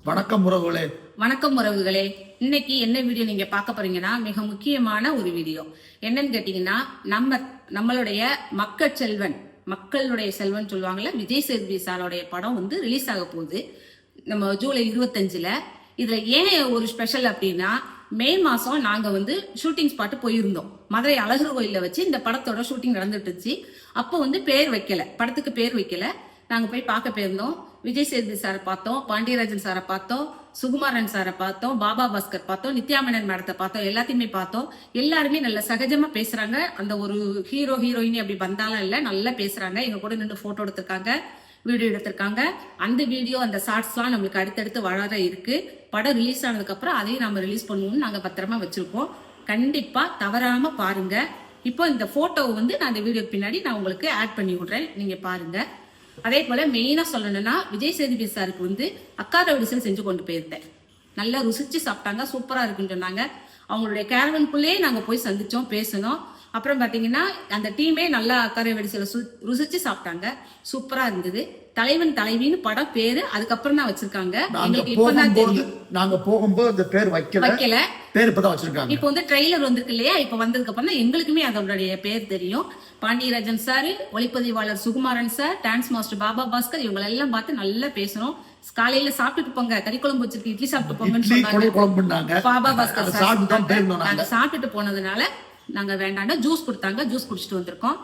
வணக்கம் உறவுகளே. வணக்கம் உறவுகளே. இன்னைக்கு என்ன வீடியோ நீங்க பார்க்க போறீங்கன்னா மிக முக்கியமான ஒரு வீடியோ. என்னன்னு கேட்டீங்கன்னா நம்மளுடைய மக்களுடைய செல்வன் சொல்லுவாங்கல்ல, விஜய் சேதுபதி சாரோடைய படம் வந்து ரிலீஸ் ஆக போகுது நம்ம ஜூலை 25ல. இதுல ஏன் ஒரு ஸ்பெஷல் அப்படின்னா, மே மாசம் நாங்க வந்து ஷூட்டிங் ஸ்பாட் போயிருந்தோம். மதுரை அழகர் கோயில வச்சு இந்த படத்தோட ஷூட்டிங் நடந்துட்டு இருந்துச்சு. அப்போ வந்து பேர் வைக்கல, படத்துக்கு பேர் வைக்கல. நாங்க போய் பார்க்க போயிருந்தோம். விஜய் சேதுபதி சாரை பார்த்தோம், பாண்டியராஜன் சாரை பார்த்தோம், சுகுமாரன் சாரை பார்த்தோம், பாபா பாஸ்கர் பார்த்தோம், நித்யாமேனன் மேடத்தை பார்த்தோம். எல்லாத்தையுமே பார்த்தோம். எல்லாருமே நல்ல சகஜமா பேசுறாங்க. அந்த ஒரு ஹீரோயினி அப்படி வந்தாலும் இல்ல, நல்லா பேசுறாங்க. எங்க கூட நின்று போட்டோ எடுத்திருக்காங்க, வீடியோ எடுத்திருக்காங்க. அந்த வீடியோ அந்த ஷார்ட்ஸ்லாம் நம்மளுக்கு அடுத்தடுத்து வளர இருக்கு. படம் ரிலீஸ் ஆனதுக்கு அப்புறம் அதையும் நம்ம ரிலீஸ் பண்ணுவோம்னு நாங்க பத்திரமா வச்சிருக்கோம். கண்டிப்பா தவறாம பாருங்க. இப்போ இந்த போட்டோவை வந்து நான் இந்த வீடியோக்கு பின்னாடி நான் உங்களுக்கு ஆட் பண்ணி விடுறேன், நீங்க பாருங்க. அதே போல மெயினா சொல்லணும்னா, விஜய் சேதுபதி சாருக்கு வந்து அக்கார வடிசல் செஞ்சு கொண்டு போயிருந்தேன். நல்லா ருசிச்சு சாப்பிட்டாங்க, சூப்பரா இருக்குன்னு சொன்னாங்க. அவங்களுடைய கேரவனுக்குள்ளேயே நாங்க போய் சந்திச்சோம், பேசணும். அப்புறம் பாத்தீங்கன்னா அந்த டீமே நல்லா அக்கார வடிசல ருசிச்சு சாப்பிட்டாங்க, சூப்பரா இருந்தது. தலைவன் தலைவின்னு படம் பேரு அதுக்கப்புறம் தான் வச்சிருக்காங்க. எங்களுக்கு இப்பதான் தெரியும். நாங்க போகும்போது அந்த பேர் வைக்கல, பேர் இப்பதான் வச்சிருக்காங்க. இப்போ வந்து ட்ரெய்லர் வந்திருக்கு இல்லையா, இப்ப வந்ததுக்கு அப்புறம் தான் எங்களுக்குமே அதோடைய பேர் தெரியும். பாண்டியராஜன் சார், ஒளிப்பதிவாளர் Sukumaran sir, dance master Baba Bhaskar, இவங்க எல்லாம் பார்த்து நல்லா பேசணும். காலையில சாப்பிட்டுட்டு போங்க, கறி குழம்பு வச்சிருக்கு, இட்லி சாப்பிட்டு போங்கன்னு சொன்னாங்க பாபா பாஸ்கர் சார். நாங்க சாப்பிட்டுட்டு போனதுனால நாங்க வேண்டாம், ஜூஸ் கொடுத்தாங்க, ஜூஸ் குடிச்சிட்டு வந்திருக்கோம்.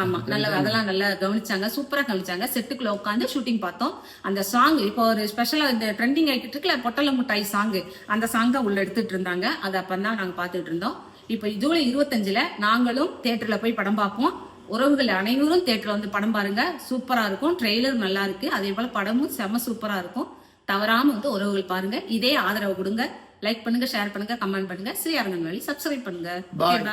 ஆமா, நல்லா அதெல்லாம் நல்லா கவனிச்சாங்க, சூப்பரா கவனிச்சாங்க. செட்டுக்குள்ள உட்காந்து ஷூட்டிங் பார்த்தோம். அந்த சாங் இப்போ ஒரு ஸ்பெஷலா இந்த ட்ரெண்டிங் ஆகிட்டு இருக்குல்ல, பொட்டல முட்டாய் சாங், அந்த சாங் தான் உள்ள எடுத்துட்டு இருந்தாங்க. அதை அப்பதான் நாங்க பாத்துட்டு இருந்தோம். இப்போ ஜூலை 25ல நாங்களும் தியேட்டர்ல போய் படம் பார்ப்போம். உறவுகள் அனைவரும் தியேட்டர்ல வந்து படம் பாருங்க, சூப்பரா இருக்கும். ட்ரெய்லர் நல்லா இருக்கு, அதே போல படமும் செம சூப்பரா இருக்கும். தவறாம வந்து உறவுகள் பாருங்க. இதே ஆதரவு கொடுங்க. லைக் பண்ணுங்க, ஷேர் பண்ணுங்க, கமெண்ட் பண்ணுங்க. ஸ்ரீ அரங்கன் வழி சப்ஸ்கிரைப் பண்ணுங்க. பாய்.